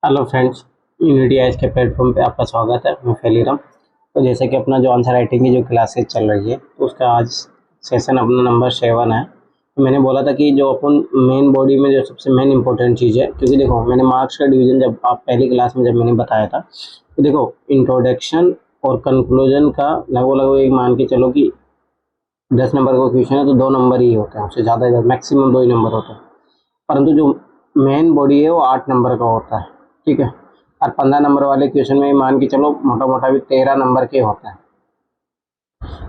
Hello friends, unity आज के platform पे आपका स्वागत है। मैं फैलीराम। तो जैसे कि अपना जो आंसर राइटिंग की जो क्लासेस चल रही है, तो उसका आज सेशन अपना नंबर 7 है। तो मैंने बोला था कि जो अपन मेन बॉडी में जो सबसे मेन इंपॉर्टेंट चीज़ है, क्योंकि देखो मैंने मार्क्स का डिवीज़न जब आप पहली क्लास में जब मैंने बताया था, तो देखो इंट्रोडक्शन और कंक्लूजन का लगभग लगभग एक मान के चलो कि 10 नंबर का क्वेश्चन है तो 2 नंबर ही होते हैं, उससे ज़्यादा मैक्सिमम 2 ही नंबर होते हैं। परंतु जो मेन बॉडी है वो 8 नंबर का होता है। ठीक है। और 15 नंबर वाले क्वेश्चन में मान के चलो मोटा मोटा भी 13 नंबर के होता है।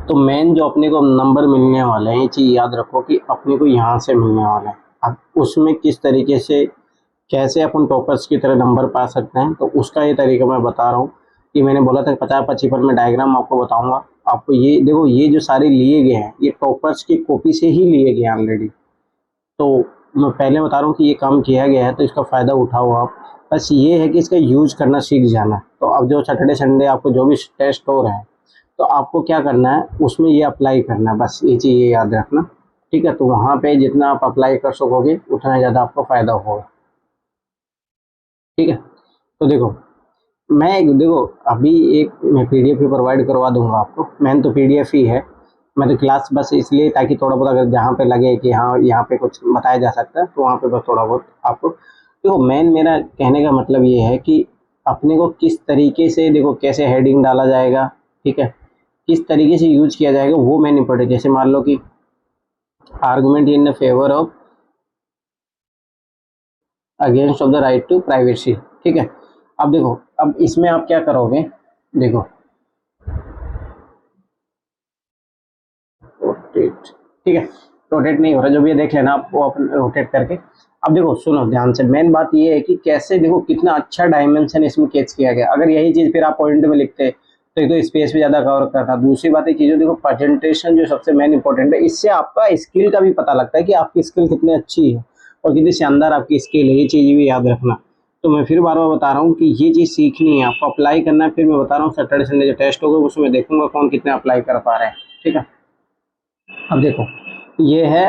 तो मेन जो अपने को नंबर मिलने वाले हैं, ये चीज़ याद रखो कि अपने को यहाँ से मिलने वाला है। अब उसमें किस तरीके से कैसे अपन टॉपर्स की तरह नंबर पा सकते हैं, तो उसका ये तरीका मैं बता रहा हूँ। कि मैंने बोला था 50-55 में डायग्राम आपको बताऊंगा। आपको ये देखो, ये जो सारे लिए गए हैं ये टॉपर्स की कॉपी से ही लिए गए हैं ऑलरेडी। तो मैं पहले बता रहा हूँ कि ये काम किया गया है, तो इसका फ़ायदा उठाओ आप। बस ये है कि इसका यूज करना सीख जाना। तो अब जो सैटरडे संडे आपको जो भी टेस्ट हो रहे हैं, तो आपको क्या करना है, उसमें ये अप्लाई करना है। बस ये चीज़ ये याद रखना। ठीक है। तो वहाँ पे जितना आप अप्लाई कर सकोगे उतना ज़्यादा आपको फ़ायदा होगा। ठीक है। तो देखो, देखो अभी एक मैं पीडीएफ भी प्रोवाइड करवा दूंगा आपको। मेन तो पीडीएफ ही है। मैं तो क्लास बस इसलिए ताकि थोड़ा बहुत अगर जहाँ पे लगे कि हाँ यहाँ पे कुछ बताया जा सकता है, तो वहाँ पे बस थोड़ा बहुत आपको। देखो मेन मेरा कहने का मतलब ये है कि अपने को किस तरीके से, देखो कैसे हेडिंग डाला जाएगा, ठीक है, किस तरीके से यूज किया जाएगा वो मेन इंपॉर्टेंट। जैसे मान लो कि argument in favour of against of the right to privacy. ठीक है। अब देखो, अब इसमें आप क्या करोगे, देखो रोटेट। ठीक है। रोटेट नहीं हो रहा, जो भी है देख लेना आप, वो अपन रोटेट करके। अब देखो सुनो ध्यान से, मेन बात ये है कि कैसे, देखो कितना अच्छा डायमेंशन इसमें कैच किया गया। अगर यही चीज फिर आप पॉइंट में लिखते तो एक तो स्पेस भी ज्यादा कवर करता। दूसरी बात है कि जो देखो प्रेजेंटेशन जो सबसे मेन इंपॉर्टेंट है, इससे आपका स्किल का भी पता लगता है कि आपकी स्किल कितनी अच्छी है और कितनी शानदार आपकी स्किल है। ये चीज भी याद रखना। तो मैं फिर बार बार बता रहा हूँ कि ये चीज सीखनी है, आपको अप्लाई करना है। फिर मैं बता रहा हूँ सैटरडे संडे जो टेस्ट होगा उसमें देखूंगा कौन कितने अप्लाई कर पा रहे हैं। ठीक है। अब देखो, ये है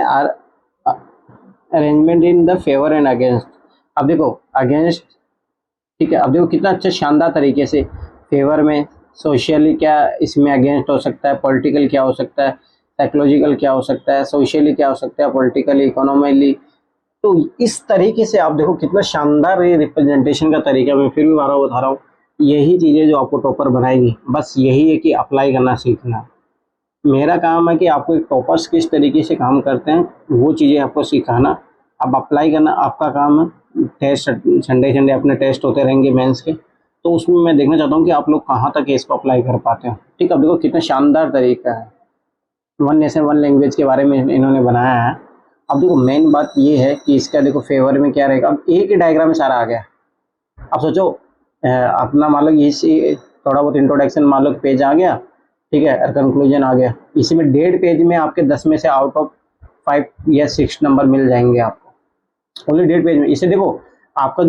arrangement in the favour and against. अब देखो अगेंस्ट, ठीक है। अब देखो कितना अच्छा शानदार तरीके से फेवर में सोशली क्या इसमें अगेंस्ट हो सकता है, पॉलिटिकल क्या हो सकता है, साइकोलॉजिकल क्या हो सकता है, सोशली क्या हो सकता है, पॉलिटिकली, इकोनॉमिकली। तो इस तरीके से आप देखो कितना शानदार ये रिप्रेजेंटेशन का तरीका। मैं फिर भी बार बार बता रहा हूँ, यही चीज़ें जो आपको टॉपर बनाएगी, बस यही है कि अप्लाई करना सीखना। मेरा काम है कि आपको एक टॉपर्स किस तरीके से काम करते हैं वो चीज़ें आपको सिखाना। अब अप्लाई करना आपका काम है। टेस्ट संडे संडे अपने टेस्ट होते रहेंगे मेंस के, तो उसमें मैं देखना चाहता हूँ कि आप लोग कहाँ तक इसको अप्लाई कर पाते हो। ठीक है। अब देखो कितना शानदार तरीका है, वन नेशन वन लैंग्वेज के बारे में इन्होंने बनाया है। अब देखो मेन बात ये है कि इसका देखो फेवर में क्या रहेगा। अब एक ही डायग्राम में सारा आ गया। अब सोचो अपना मान लो ये थोड़ा बहुत इंट्रोडक्शन मान लो पेज आ गया, ठीक है, और कंक्लूजन आ गया। इसी में 1.5 पेज में आपके 10 में से आउट ऑफ 5 या 6 नंबर मिल जाएंगे आपको, ओनली 1.5 पेज में। इसे देखो आपका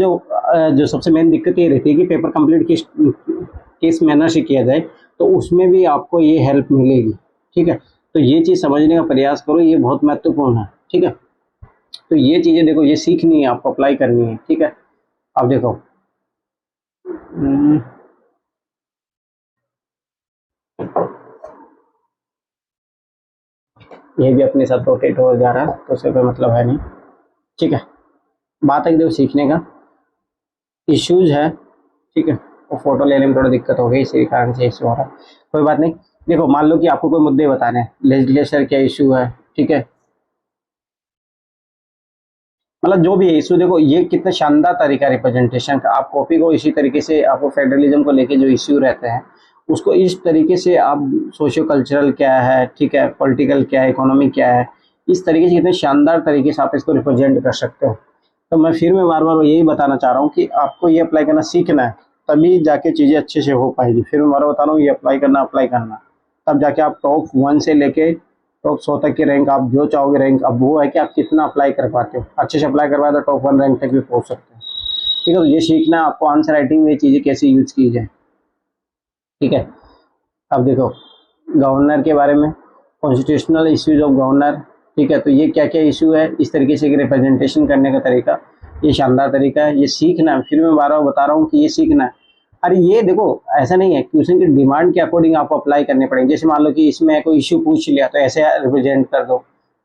जो सबसे मेन दिक्कत ये रहती है कि पेपर कंप्लीट किस मैनर से किया जाए, तो उसमें भी आपको ये हेल्प मिलेगी। ठीक है। तो ये चीज़ समझने का प्रयास करो, ये बहुत महत्वपूर्ण है। ठीक है। तो ये चीज़ें देखो ये सीखनी है आपको, अप्लाई करनी है। ठीक है। अब देखो ये भी अपने साथ रोटेट हो जा रहा है, तो उससे कोई मतलब है नहीं। ठीक है। बात है कि देखो सीखने का इश्यूज है। ठीक है। और फोटो लेने में थोड़ा दिक्कत हो गई, इसी कारण से इशू हो रहा है। कोई बात नहीं। देखो मान लो कि आपको कोई मुद्दे बताने हैं, लेजिस्लेचर क्या इशू है, ठीक है, मतलब जो भी है इशू, देखो ये कितना शानदार तरीका रिप्रेजेंटेशन का। आप कॉपी को इसी तरीके से, आपको फेडरलिज्म को लेके जो इश्यू रहते हैं उसको इस तरीके से आप, सोशियो कल्चरल क्या है, ठीक है, पॉलिटिकल क्या है, इकोनॉमिक क्या है, इस तरीके से कितने शानदार तरीके से आप इसको रिप्रेजेंट कर सकते हो। तो मैं बार बार यही बताना चाह रहा हूँ कि आपको ये अप्लाई करना सीखना है, तभी जाके चीज़ें अच्छे से हो पाएगी। फिर मैं बार बार बता रहा हूँ, ये अप्लाई करना, तब जाके आप टॉप 1 से लेके टॉप 100 तक की रैंक, आप जो चाहोगे रैंक। अब वो है कि आप कितना अप्लाई कर पाते हो, अच्छे से अप्लाई करवाए तो टॉप 1 रैंक तक भी पहुंच सकते हैं। ठीक है। तो ये सीखना है आपको, आंसर राइटिंग में ये चीज़ें कैसे यूज की जाए। ठीक है। अब देखो गवर्नर के बारे में, कॉन्स्टिट्यूशनल इश्यूज ऑफ गवर्नर। ठीक है। तो ये क्या क्या इशू है, इस तरीके से रिप्रेजेंटेशन करने का तरीका। ये शानदार तरीका है, ये सीखना है। फिर मैं बार बार बता रहा हूँ कि ये सीखना है। अरे ये देखो, ऐसा नहीं है, क्वेश्चन की डिमांड के अकॉर्डिंग आपको अप्लाई करने पड़ेंगे। जैसे मान लो कि इसमें कोई इश्यू पूछ लिया तो ऐसे रिप्रेजेंट कर दो,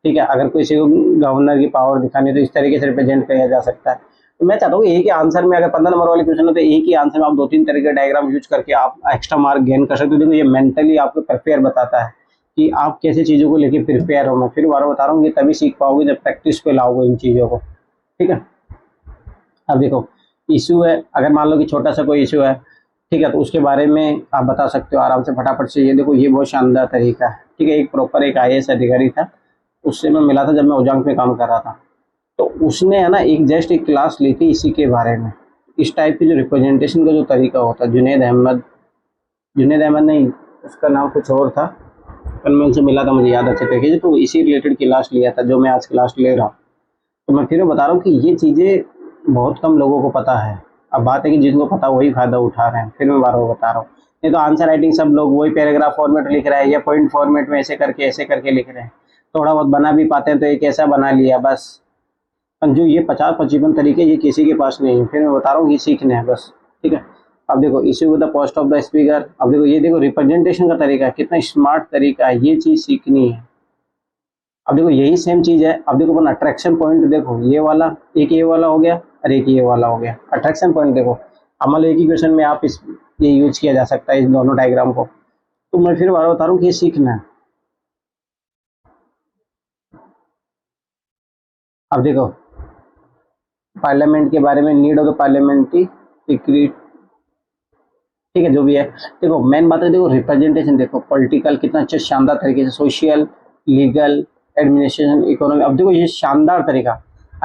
ठीक है। अगर किसी को गवर्नर की पावर दिखानी तो इस तरीके से रिप्रेजेंट किया जा सकता है। तो मैं चाहता हूँ एक ही आंसर में, अगर 15 नंबर वाले क्वेश्चन हो तो एक ही आंसर में आप 2-3 तरह के डायग्राम यूज करके आप एक्स्ट्रा मार्क गेन कर सकते हो। देखो ये मेंटली आपको प्रिपेयर बताता है कि आप कैसे चीज़ों को लेके प्रिपेयर हो। मैं फिर बार बता रहा हूँ, ये तभी सीख पाओगे जब प्रैक्टिस पे लाओगे इन चीज़ों को, ठीक है। अब देखो इशू है, अगर मान लो कि छोटा सा कोई इशू है, ठीक है, तो उसके बारे में आप बता सकते हो आराम से फटाफट से। ये देखो ये बहुत शानदार तरीका है, ठीक है। एक प्रॉपर एक IAS अधिकारी था, उससे मैं मिला था जब मैं उजांग में काम कर रहा था। तो उसने है ना एक क्लास ली थी इसी के बारे में। इस टाइप की जो रिप्रेजेंटेशन का जो तरीका होता है, जुनैद अहमद नहीं, उसका नाम कुछ और था। कल मैं उनसे मिला था, मुझे याद अच्छे तरीके से, तो इसी रिलेटेड क्लास लिया था जो मैं आज क्लास ले रहा हूँ। तो मैं फिर बता रहा हूँ कि ये चीज़ें बहुत कम लोगों को पता है। अब बात है कि जिनको पता वही फ़ायदा उठा रहे हैं। फिर मैं बार बार बता रहा हूँ, नहीं तो आंसर राइटिंग सब लोग वही पैराग्राफ फॉर्मेट लिख रहे हैं या पॉइंट फॉर्मेट में ऐसे करके लिख रहे हैं। थोड़ा बहुत बना भी पाते हैं तो एक ऐसा बना लिया बस। पर जो ये 50-55 तरीके ये किसी के पास नहीं है। फिर मैं बता रहा हूँ ये सीखने हैं बस, ठीक है। अब देखो issue with the post of the speaker. अब देखो ये देखो रिप्रेजेंटेशन का तरीका कितना स्मार्ट तरीका है, ये चीज़ सीखनी है। अब देखो यही सेम चीज़ है। अब देखो अपन अट्रैक्शन पॉइंट देखो, ये वाला एक ये वाला हो गया और एक ये वाला हो गया। अट्रैक्शन पॉइंट देखो, अब मान लो एक ही क्वेश्चन में आप इस ये यूज किया जा सकता है इस दोनों डायग्राम को। तो मैं फिर बार बता रहा हूँ कि ये सीखना है। अब देखो पार्लियामेंट के बारे में, need of the parliamentary secret, ठीक है, जो भी है। देखो मेन बात है, देखो रिप्रेजेंटेशन देखो, पॉलिटिकल कितना अच्छा शानदार तरीके से, सोशल, लीगल, एडमिनिस्ट्रेशन, इकोनॉमी। अब देखो ये शानदार तरीका,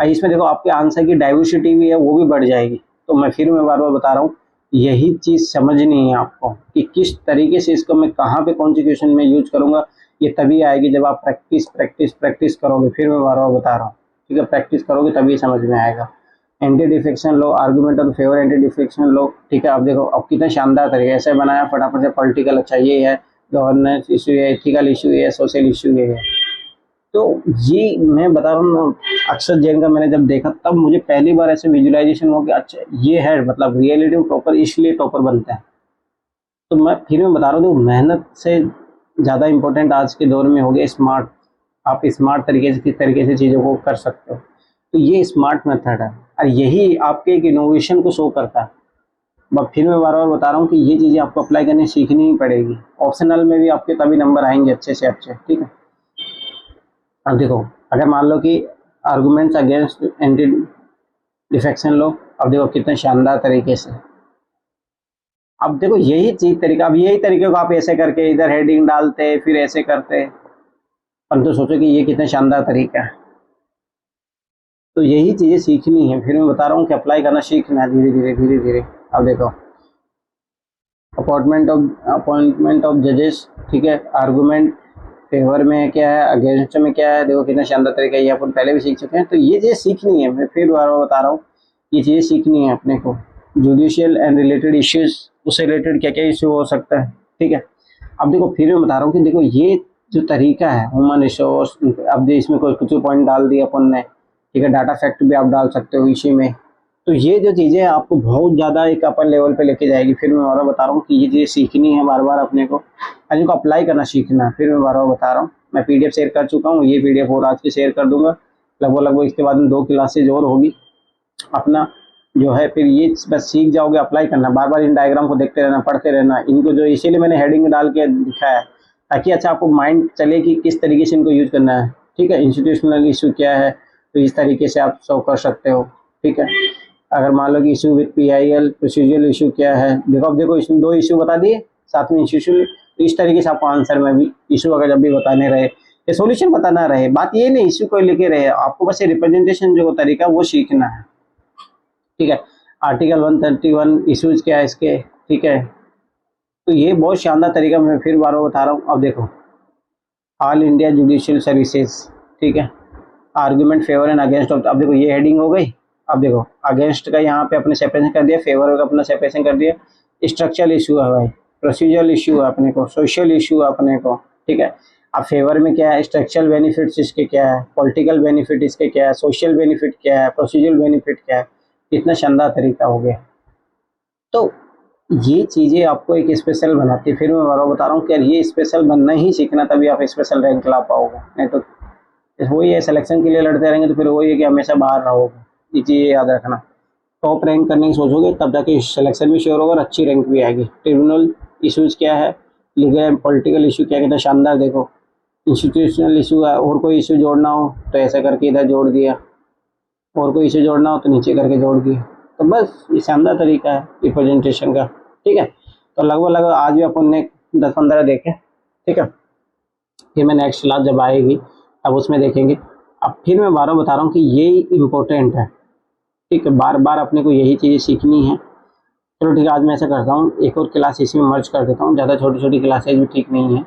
इसमें देखो आपके आंसर की डाइवर्सिटी भी है वो भी बढ़ जाएगी। तो मैं बार बार बता रहा हूँ, यही चीज़ समझनी है आपको कि किस तरीके से इसको मैं कहाँ पे कौन सी क्वेश्चन में यूज करूँगा। ये तभी आएगी जब आप प्रैक्टिस करोगे। फिर मैं बार बार बता रहा हूँ, ठीक है, प्रैक्टिस करोगे तभी समझ में आएगा। Anti defection law, argument of favour anti defection law, ठीक है। अब देखो अब कितना शानदार तरीके ऐसे बनाया फटाफट से। पॉलिटिकल अच्छा ये है, गवर्नेंस इशू है, एथिकल इशू है, सोशल इशू ये है। तो ये मैं बता रहा हूँ ना, अक्षर जैन का मैंने जब देखा तब मुझे पहली बार ऐसे विजुअलाइजेशन हो कि अच्छा ये है, मतलब रियलिटी में टॉपर इसलिए टॉपर बनता है। तो मैं बता रहा हूँ, मेहनत से ज़्यादा इम्पोर्टेंट आज के दौर में हो गया स्मार्ट। आप स्मार्ट तरीके से किस तरीके से चीज़ों को कर सकते हो, तो ये स्मार्ट मेथड है और यही आपके एक इनोवेशन को शो करता है। फिर मैं बार बार बता रहा हूँ कि ये चीज़ें आपको अप्लाई करनी सीखनी ही पड़ेगी। ऑप्शनल में भी आपके तभी नंबर आएंगे अच्छे से अच्छे, ठीक है। अब देखो अगर मान लो कि आर्गूमेंट्स अगेंस्ट एंटी डिफेक्शन लो, अब देखो कितने शानदार तरीके से। अब देखो यही चीज तरीका, अब यही तरीके को आप ऐसे करके इधर हेडिंग डालते फिर ऐसे करते, पर तो सोचो कि ये कितना शानदार तरीका है। तो यही चीज़ें सीखनी है। फिर मैं बता रहा हूँ कि अप्लाई करना सीखना है धीरे धीरे। अब देखो अपॉइंटमेंट ऑफ जजेस, ठीक है। आर्गूमेंट फेवर में क्या है, अगेंस्ट में क्या है, देखो कितना शानदार तरीका है, ये अपन पहले भी सीख चुके हैं। तो ये चीज़ें सीखनी है, मैं फिर बार बार बता रहा हूँ, ये चीज़ें सीखनी है अपने को। जुडिशियल एंड रिलेटेड इश्यूज, उससे रिलेटेड क्या क्या इश्यू हो सकता है, ठीक है। अब देखो फिर मैं बता रहा हूँ कि देखो ये जो तरीका है ह्यूमन रिसोर्स, अब इसमें कोई कुछ पॉइंट डाल दिया अपन ने, ठीक है। डाटा फैक्ट भी आप डाल सकते हो इसी में। तो ये जो चीज़ें आपको बहुत ज़्यादा एक अपर लेवल पे लेके जाएगी। फिर मैं बार बता रहा हूँ कि ये चीज़ें सीखनी है बार बार अपने को, और इनको अप्लाई करना सीखना है। फिर मैं बार बता रहा हूँ, मैं PDF शेयर कर चुका हूँ, ये PDF और आज की शेयर कर दूंगा। लगभग इसके बाद में 2 क्लासेज और होगी अपना जो है। फिर ये बस सीख जाओगे, अप्लाई करना, बार बार इन डायग्राम को देखते रहना, पढ़ते रहना इनको, जो इसीलिए मैंने हेडिंग डाल के दिखाया है ताकि अच्छा आपको माइंड चले कि किस तरीके से इनको यूज करना है, ठीक है। इंस्टीट्यूशनल इशू क्या है, तो इस तरीके से आप सॉल्व कर सकते हो, ठीक है। अगर मान लो कि issue with PIL, procedural issue क्या है, देखो अब देखो इसमें 2 इशू बता दिए, साथ में इंस्टीट्यूशनल। तो इस तरीके से आपको आंसर में भी इशू अगर जब भी बताने रहे या सोल्यूशन बताना रहे, बात ये नहीं इशू को लेके रहे, आपको बस ये रिप्रेजेंटेशन जो तरीका वो सीखना है, ठीक है। आर्टिकल 131 इशूज क्या है इसके, ठीक है। तो ये बहुत शानदार तरीका मैं फिर बार बता रहा हूँ। अब देखो ऑल इंडिया जुडिशियल सर्विसेज, ठीक है। Argument favour and against of, अब देखो ये हेडिंग हो गई। अब देखो अगेंस्ट का यहाँ पे अपने सेपरेशन कर दिया, फेवर का अपना सेपरेशन कर दिया। स्ट्रक्चरल इशू है भाई, प्रोसीजरल इशू है अपने को, सोशल इशू है अपने को, ठीक है। अब फेवर में क्या है, स्ट्रक्चरल बेनिफिट्स इसके क्या है, पॉलिटिकल बेनिफिट इसके क्या है, सोशल बेनिफिट क्या है, प्रोसीजरल बेनिफिट क्या है, कितना शानदार तरीका हो गया। तो ये चीज़ें आपको एक स्पेशल बनाती है। फिर मैं बार बता रहा हूँ कि यार ये स्पेशल बनना ही सीखना, तभी आप स्पेशल रैंक ला पाओगे, नहीं तो वही है सिलेक्शन के लिए लड़ते रहेंगे तो फिर वही है कि हमेशा बाहर रहोगे। ये चीज़ याद रखना, टॉप रैंक करने की सोचोगे तब जाके सिलेक्शन भी श्योर होगा और अच्छी रैंक भी आएगी। ट्रिब्यूनल इश्यूज़ क्या है, लीगल पॉलिटिकल इशू क्या कहते हैं, शानदार देखो। इंस्टीट्यूशनल इशू है, और कोई इशू जोड़ना हो तो ऐसा करके इधर जोड़ दिया, और कोई इशू जोड़ना हो तो नीचे करके जोड़ दिया। तो बस ये शानदार तरीका है रिप्रेजेंटेशन का, ठीक है। तो लगभग आज भी अपन ने 10-15 देखे, ठीक है। फिर मैं नेक्स्ट क्लास जब आएगी अब उसमें देखेंगे। अब फिर मैं बार बता रहा हूँ कि यही इम्पोर्टेंट है, ठीक है। बार बार अपने को यही चीज़ें सीखनी है। चलो ठीक है, आज मैं ऐसा करता हूँ, एक और क्लास इसमें मर्ज कर देता हूँ। ज़्यादा छोटी छोटी क्लासेज भी ठीक नहीं है,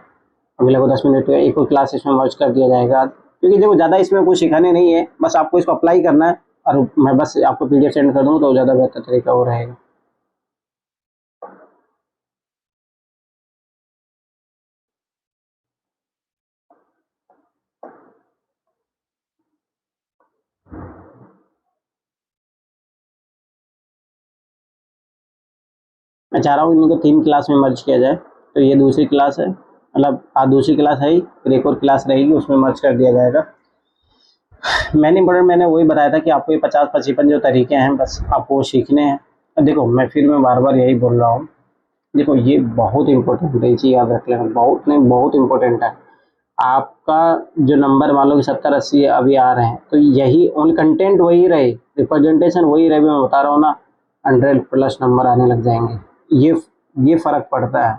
अभी लगभग 10 मिनट हुए, एक और क्लास इसमें मर्ज कर दिया जाएगा आज, क्योंकि देखो ज़्यादा इसमें कुछ सिखाने नहीं है, बस आपको इसको अप्लाई करना है और मैं बस आपको PDF सेंड कर दूँ तो ज़्यादा बेहतर तरीका हो रहेगा। मैं चाह रहा हूँ इनको 3 क्लास में मर्ज किया जाए। तो ये दूसरी क्लास है, मतलब आज दूसरी क्लास है ही, फिर एक और क्लास रहेगी उसमें मर्ज कर दिया जाएगा। मैंने वही बताया था कि आपको ये 50-55 जो तरीके हैं बस आपको वो सीखने हैं। देखो मैं बार बार यही बोल रहा हूँ, देखो ये बहुत इंपॉर्टेंट है, ये चीज़ याद रख लेना, बहुत नहीं बहुत इंपॉर्टेंट है। आपका जो नंबर मान लो कि 70-80 अभी आ रहे हैं, तो यही ऑन कंटेंट वही रहे, रिप्रेजेंटेशन वही रहे, मैं बता रहा हूँ ना, 100+ नंबर आने लग जाएंगे। ये फ़र्क पड़ता है।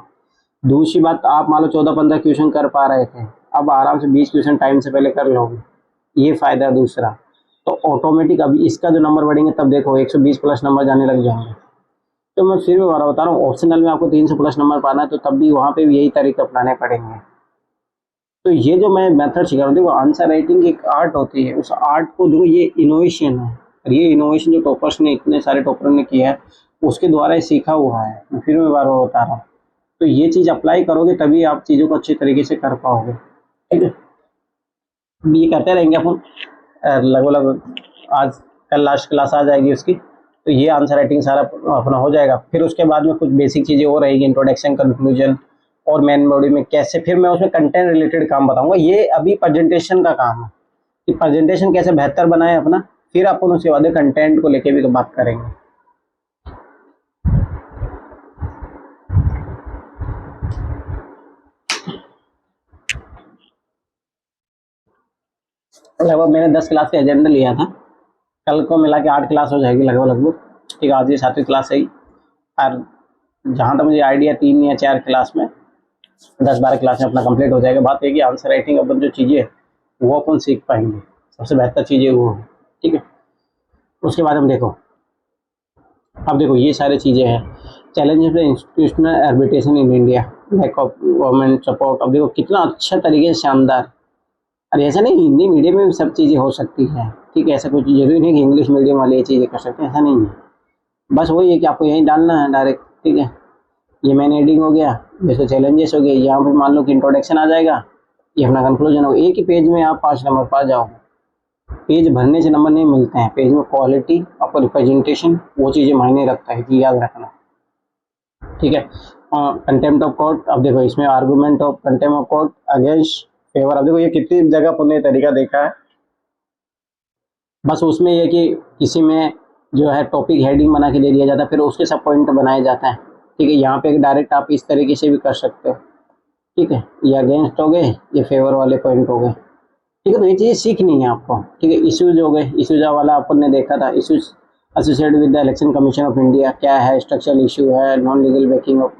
दूसरी बात, आप मान लो 14-15 क्वेश्चन कर पा रहे थे, अब आराम से 20 क्वेश्चन टाइम से पहले कर लोगे, ये फ़ायदा है दूसरा। तो ऑटोमेटिक अभी इसका जो नंबर बढ़ेंगे तब देखो 120+ नंबर जाने लग जाएंगे। तो मैं फिर भी बता रहा हूँ, ऑप्शनल में आपको 300+ नंबर पाना है तो तब भी वहाँ पे भी यही तरीके अपनाने पड़ेंगे। तो ये जो मैं मेथड सिखा रहा हूँ, देखो आंसर राइटिंग एक आर्ट होती है, उस आर्ट को देखो ये इनोवेशन है, और ये इनोवेशन जो टॉपर्स ने, इतने सारे टॉपर ने किया है, उसके द्वारा ही सीखा हुआ है। फिर मैं बार बार बता रहा हूँ, तो ये चीज़ अप्लाई करोगे तभी आप चीज़ों को अच्छे तरीके से कर पाओगे, ठीक है। ये करते रहेंगे अपन, लगभग आज कल लास्ट क्लास आ जाएगी उसकी, तो ये आंसर राइटिंग सारा अपना हो जाएगा। फिर उसके बाद में कुछ बेसिक चीज़ें और रहेगी, इंट्रोडक्शन, कंक्लूजन और मेन बॉडी में कैसे, फिर मैं उसमें कंटेंट रिलेटेड काम बताऊंगा। ये अभी प्रेजेंटेशन का काम है कि प्रेजेंटेशन कैसे बेहतर बनाए अपना, फिर अपन उसके बाद कंटेंट को लेके भी तो बात करेंगे। लगभग मैंने 10 क्लास का एजेंडा लिया था, कल को मिला के 8 क्लास हो जाएगी लगभग, ठीक है। आज ये 7वीं क्लास है, और जहाँ तक मुझे आइडिया 3 या 4 क्लास में, 10-12 क्लास में अपना कंप्लीट हो जाएगा। बात है कि आंसर राइटिंग अपन जो चीज़ें वो अपन सीख पाएंगे, सबसे बेहतर चीज़ें वो है, ठीक है। उसके बाद हम देखो, अब देखो ये सारी चीज़ें हैं, चैलेंजेस में institutional arbitration in India, lack of government support. अब देखो कितना अच्छा तरीके से, शानदार। और ऐसा नहीं हिंदी मीडियम में भी सब चीज़ें हो सकती हैं, ठीक है। ऐसा कुछ जरूरी नहीं कि इंग्लिश मीडियम वाले ये चीज़ें कर सकते हैं, ऐसा नहीं है। बस वही है कि आपको यहीं डालना है डायरेक्ट, ठीक है। ये मेन हेडिंग हो गया, जैसे चैलेंजेस हो गए, यहाँ पे मान लो कि इंट्रोडक्शन आ जाएगा, ये अपना कंक्लूजन हो। एक ही पेज में आप 5 नंबर पा जाओगे। पेज भरने से नंबर नहीं मिलते हैं, पेज में क्वालिटी, आपका रिप्रेजेंटेशन, वो चीज़ें मायने रखता है, कि याद रखना, ठीक है। कंटेम्प्ट ऑफ कोर्ट, अब देखो इसमें argument of contempt of court against favour. अब देखो ये कितनी जगह पुण्य तरीका देखा है, बस उसमें यह कि किसी में जो है टॉपिक हेडिंग बना के दे दिया जाता है, फिर उसके सब पॉइंट बनाए जाते हैं, ठीक है। यहाँ पे डायरेक्ट आप इस तरीके से भी कर सकते हो, ठीक है। ये अगेंस्ट हो गए, ये फेवर वाले पॉइंट हो गए, ठीक है। तो ये चीज़ें सीखनी है आपको, ठीक है। इश्यूज हो गए, इश्यूज वाला अपन ने देखा था, issues associated with the Election Commission of India क्या है, स्ट्रक्चरल इशू है, non legal backing of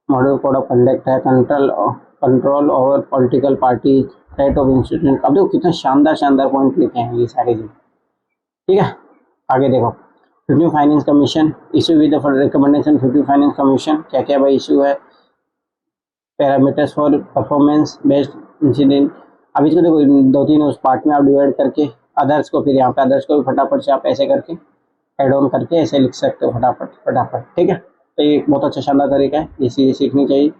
model code of conduct है, control over political party, threat of institution. अब देखो कितना शानदार शानदार पॉइंट लिखे हैं ये सारे चीज़, ठीक है। आगे देखो 15 finance commission issue with recommendation, 15 finance commission क्या क्या भाई इशू है, parameters for performance based incident. अब इसको देखो 2-3 उस पार्ट में आप डिवाइड करके, अदर्स को फिर यहाँ पे अदर्स को भी फटाफट से आप ऐसे करके एड ऑन करके ऐसे लिख सकते हो फटाफट फटाफट, ठीक है। तो ये बहुत अच्छा शानदार तरीका है, ये चीज़ें सीखनी चाहिए।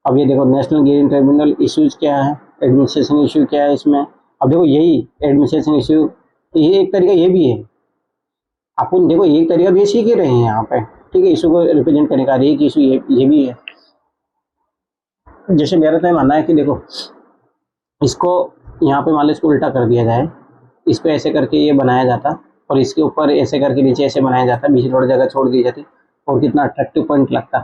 अब ये देखो नेशनल ग्रीन ट्रिब्यूनल इश्यूज क्या है, एडमिनिस्ट्रेशन इशू क्या है इसमें। अब देखो यही एडमिनिस्ट्रेशन इशू, ये एक तरीका ये भी है। अपन देखो एक तरीका भी सीख ही रहे हैं यहाँ पे, ठीक है, इशू को रिप्रेजेंट करने का। एक इशू ये भी है। जैसे मेरा तो मानना है कि देखो इसको यहाँ पे मान लो इसको उल्टा कर दिया जाए, इसको ऐसे करके ये बनाया जाता और इसके ऊपर ऐसे करके नीचे ऐसे बनाया जाता, बीच में थोड़ी जगह छोड़ दी जाती और कितना अट्रैक्टिव पॉइंट लगता।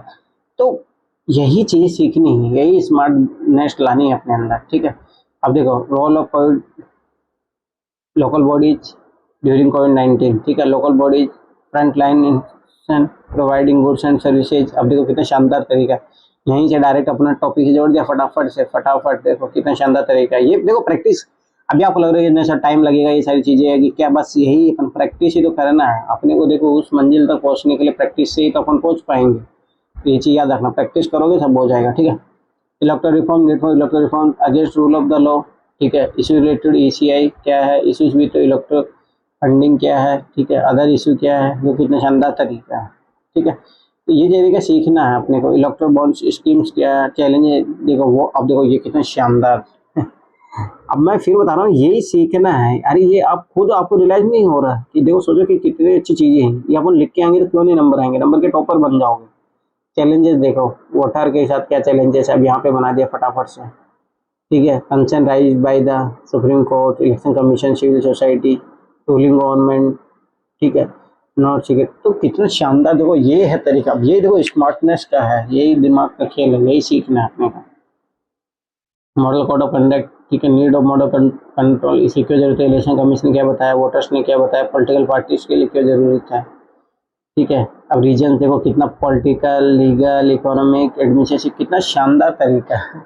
तो यही चीज़ सीखनी है, यही स्मार्टनेस लानी है अपने अंदर, ठीक है। अब देखो role of local bodies during कोविड-19, ठीक है। Local bodies front line in providing goods and services. अब देखो कितना शानदार तरीका, यहीं से डायरेक्ट अपना टॉपिक से जोड़ दिया फटाफट से, फटाफट। देखो कितना शानदार तरीका है ये। देखो प्रैक्टिस, अभी आपको लग रहा है इतना सा टाइम लगेगा, ये सारी चीज़ें है कि क्या, बस यही अपन प्रैक्टिस ही तो करना है अपने को। देखो उस मंजिल तक पहुँचने के लिए प्रैक्टिस से ही तो अपन पहुँच पाएंगे। तो ये चीज़ याद रखना, प्रैक्टिस करोगे सब हो जाएगा, ठीक है। Electoral reform, electoral reform against rule of the law, ठीक है। इशू रिलेटेड ECI क्या है, इशूज विद इलेक्ट्रल फंडिंग क्या है, ठीक है। अदर इशू क्या है, जो कितना शानदार तरीका है, ठीक है। तो ये तरीका सीखना है अपने को। इलेक्ट्रल बॉन्ड्स स्कीम्स क्या है, चैलेंज देखो वो। अब देखो ये कितना शानदार अब मैं फिर बता रहा हूँ, यही सीखना है। अरे ये आप खुद आपको रियलाइज नहीं हो रहा कि देखो सोचो कि कितनी अच्छी चीज़ें हैं, ये अपन लिख के आएंगे तो क्यों नहीं नंबर आएंगे, नंबर के टॉपर बन जाओगे। चैलेंजेस देखो वोटर के साथ क्या चैलेंजेस है, अब यहाँ पे बना दिया फटाफट से, ठीक है। Concern raise by the supreme court, election commission, civil society, ruling government, ठीक है, नॉट सीक्रेट। तो कितना शानदार, देखो ये है तरीका। अब ये देखो स्मार्टनेस का है, यही दिमाग का खेल है, यही सीखना है अपने को। मॉडल कोड ऑफ कंडक्ट, ठीक है। नीड ऑफ मॉडल कंट्रोल, इसी क्यों जरूरत है, इलेक्शन कमीशन ने क्या बताया, वोटर्स ने क्या बताया, पॉलिटिकल पार्टीज के लिए क्यों जरूरत है, ठीक है। अब रीजन देखो कितना पॉलिटिकल, लीगल, इकोनॉमिक, एडमिनिस्ट्रेटिव, कितना शानदार तरीका है।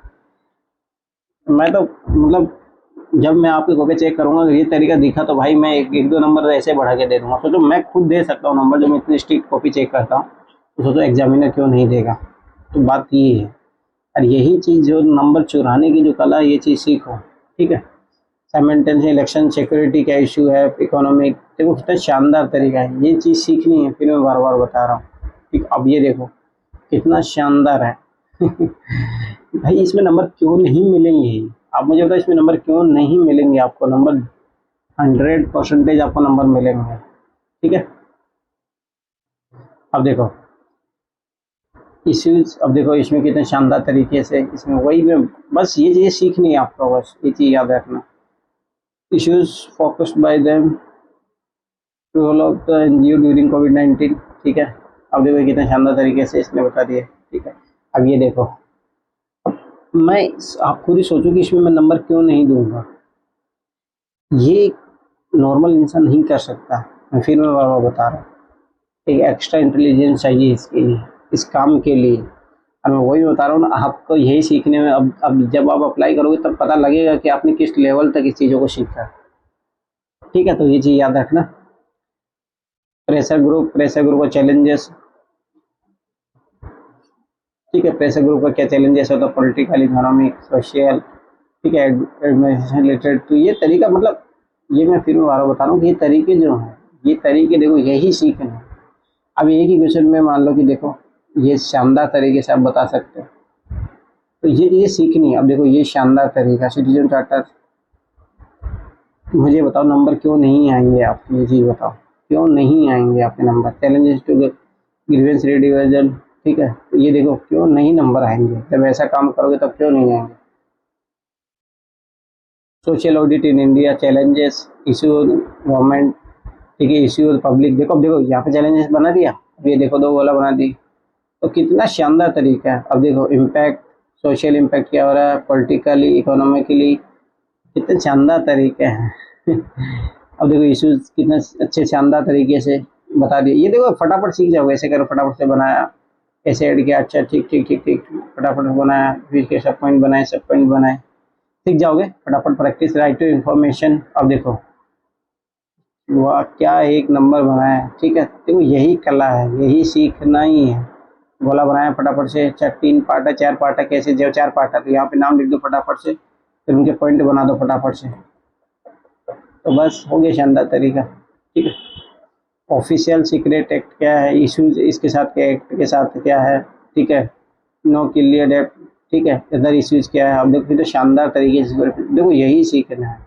मैं तो मतलब जब मैं आपकी कॉपी चेक करूंगा ये तरीका दिखा तो भाई मैं एक दो नंबर ऐसे बढ़ा के दे दूंगा। सोचो मैं खुद दे सकता हूँ नंबर, जब मैं इतनी स्ट्रिक्ट कॉपी चेक करता हूँ, तो सोचो एग्जामिनर क्यों नहीं देगा। तो बात ये है, और यही चीज़ जो नंबर चुराने की जो कला है, ये चीज़ सीखो, ठीक है। साइमल्टेनियस इलेक्शन, सिक्योरिटी क्या इशू है, इकोनॉमिक, देखो कितना शानदार तरीका है, ये चीज़ सीखनी है। फिर मैं बार बार बता रहा हूँ, ठीक। अब ये देखो कितना शानदार है भाई इसमें नंबर क्यों नहीं मिलेंगे, आप मुझे बताओ इसमें नंबर क्यों नहीं मिलेंगे आपको। नंबर 100% आपको नंबर मिलेंगे, ठीक है। अब देखो इश्यूज, अब देखो इसमें कितने शानदार तरीके से, इसमें वही में बस ये चीज़ सीखनी है आपको, बस ये चीज़ याद रखना। Issues focused by them, role of the NGO during कोविड-19, ठीक है। अब देखो कितने शानदार तरीके से इसने बता दिया, ठीक है। अब ये देखो मैं, आप खुद ही सोचो कि इसमें मैं नंबर क्यों नहीं दूंगा, ये नॉर्मल इंसान नहीं कर सकता। मैं फिर मैं बार बार बता रहा हूँ, एक एक्स्ट्रा इंटेलिजेंस चाहिए इसके लिए, इस काम के लिए। और मैं वही बता रहा हूँ ना, आपको यही सीखने में अब जब आप अप्लाई करोगे तब पता लगेगा कि आपने किस लेवल तक इस चीज़ों को सीखा, ठीक है। तो ये चीज़ याद रखना। प्रेशर ग्रुप का चैलेंजेस, ठीक है। प्रेशर ग्रुप का क्या चैलेंजेस होता है, पॉलिटिकल, इकोनॉमिक, सोशल, ठीक है, एडमिनिस्ट्रेशन रिलेटेड। तो ये तरीका मतलब ये मैं फिर बार बता रहा हूँ कि ये तरीके जो हैं, ये तरीके देखो यही सीखना है। अब एक ही क्वेश्चन में मान लो कि देखो ये शानदार तरीके से आप बता सकते हो, तो ये चीज़ें सीखनी है। अब देखो ये शानदार तरीका, सिटीजन चार्टर। मुझे बताओ नंबर क्यों नहीं आएंगे आप, ये चीज़ बताओ क्यों नहीं आएंगे आपके नंबर। चैलेंजेस टू ग्रीवेंस रिडिविजन, ठीक है। तो ये देखो क्यों नहीं नंबर आएंगे, जब ऐसा काम करोगे तब क्यों नहीं आएंगे। Social audit in India, challenges, issue government, ठीक है, इशू पब्लिक। देखो अब देखो यहाँ पे चैलेंजेस बना दिया, अब ये देखो 2 वाला बना दी, तो कितना शानदार तरीका है। अब देखो इम्पैक्ट, सोशल इम्पैक्ट क्या हो रहा है, पॉलिटिकली, इकोनॉमिकली, कितने शानदार तरीके हैं अब देखो इश्यूज कितने अच्छे शानदार तरीके से बता दिए। ये देखो फटाफट सीख जाओगे, ऐसे करो, फटाफट से बनाया, ऐसे ऐड किया, अच्छा ठीक ठीक ठीक ठीक, फटाफट बनाया, फिर के सब पॉइंट बनाए, सीख जाओगे फटाफट। Practice, right to information. अब देखो वाह क्या एक नंबर बनाया है, ठीक है। देखो यही कला है, यही सीखना ही है। गोला बनाया फटाफट से, 3 पार्ट है, 4 पार्ट है, कैसे जो 4 पार्ट है तो यहाँ पे नाम लिख दो फटाफट से, फिर उनके पॉइंट बना दो फटाफट से, तो बस हो गया शानदार तरीका, ठीक है। ऑफिशियल सीक्रेट एक्ट क्या है, इश्यूज इसके साथ क्या, एक्ट के साथ क्या है, ठीक है। नो क्लियर डेप्ट, ठीक है, अदर इश्यूज क्या है, आप देखो कितने शानदार तरीके से देखो, यही सीखना है।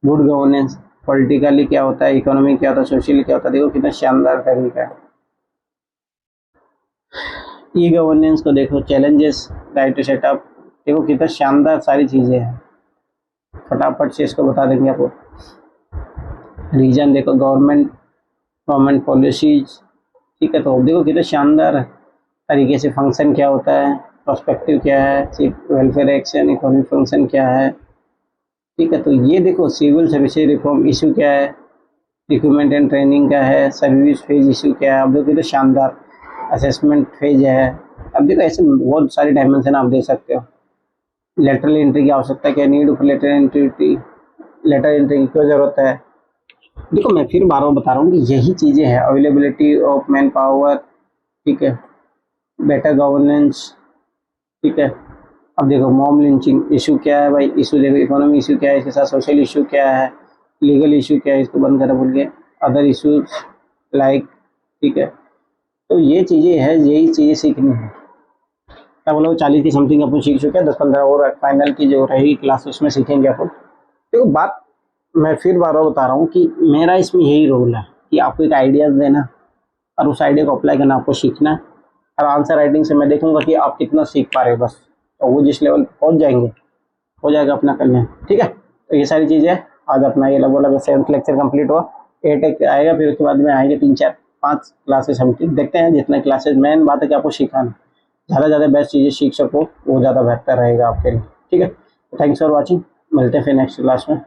गुड गवर्नेंस, पॉलिटिकली क्या होता है, इकोनॉमिक क्या होता है, सोशली क्या होता है, देखो कितना शानदार तरीका है। ई गवर्नेंस को देखो, चैलेंजेस, राइट टू सेटअप, देखो कितना शानदार सारी चीज़ें हैं, फटाफट से इसको बता देंगे आपको। रीजन देखो, गवर्नमेंट पॉलिसीज, ठीक है, तो देखो कितना शानदार तरीके से फंक्शन क्या होता है, पर्सपेक्टिव क्या है, वेलफेयर एक्शन, इकोनॉमिक फंक्शन क्या है, ठीक है, तो ये देखो सिविल सर्विसेज रिफॉर्म इशू क्या है, रिक्रूटमेंट एंड ट्रेनिंग क्या है, सर्विस फेज इशू क्या है, अब देखो कितना शानदार असेसमेंट फेज है। अब देखो ऐसे बहुत सारे डायमेंशन आप दे सकते हो। लेटरल एंट्री की आवश्यकता क्या, नीड ऑफ लेटर एंट्री की क्यों जरूरत है। देखो मैं फिर बार बार बता रहा हूँ कि यही चीज़ें हैं, अवेलेबिलिटी ऑफ मैन पावर, ठीक है, बेटर गवर्नेंस, ठीक है। अब देखो मॉब लिंचिंग इशू क्या है भाई, इशू देखो, इकोनॉमिक इशू क्या है, इसके साथ सोशल इशू क्या है, लीगल इशू क्या है, इसको बंद करा बोल के, अदर इशूज लाइक, ठीक है, तो ये चीज़ें हैं, यही चीज़ें सीखनी है। क्या बोला, 40 की समथिंग अपन सीख चुके हैं, 10-15 और फाइनल की जो रहेगी क्लास उसमें सीखेंगे अपन। देखो बात मैं फिर बार बार बता रहा हूँ कि मेरा इसमें यही रोल है कि आपको एक आइडियाज़ देना और उस आइडिया को अप्लाई करना, आपको सीखना है। और आंसर राइटिंग से मैं देखूंगा कि आप कितना सीख पा रहे हो, बस तो वो जिस लेवल पहुंच जाएंगे हो जाएगा अपना करने, ठीक है। तो ये सारी चीज़ें आज अपना ये लगभग 7th लेक्चर कंप्लीट हुआ, 8 आएगा, फिर उसके बाद में आएंगे 3-4-5 क्लासेस हम देखते हैं। जितने क्लासेस, मेन बात है कि आपको सीखाना, ज़्यादा बेस्ट चीज़ें सीख सको वो ज़्यादा बेहतर रहेगा आपके लिए, ठीक है। थैंक्स फॉर वॉचिंग, मिलते हैं फिर नेक्स्ट क्लास में।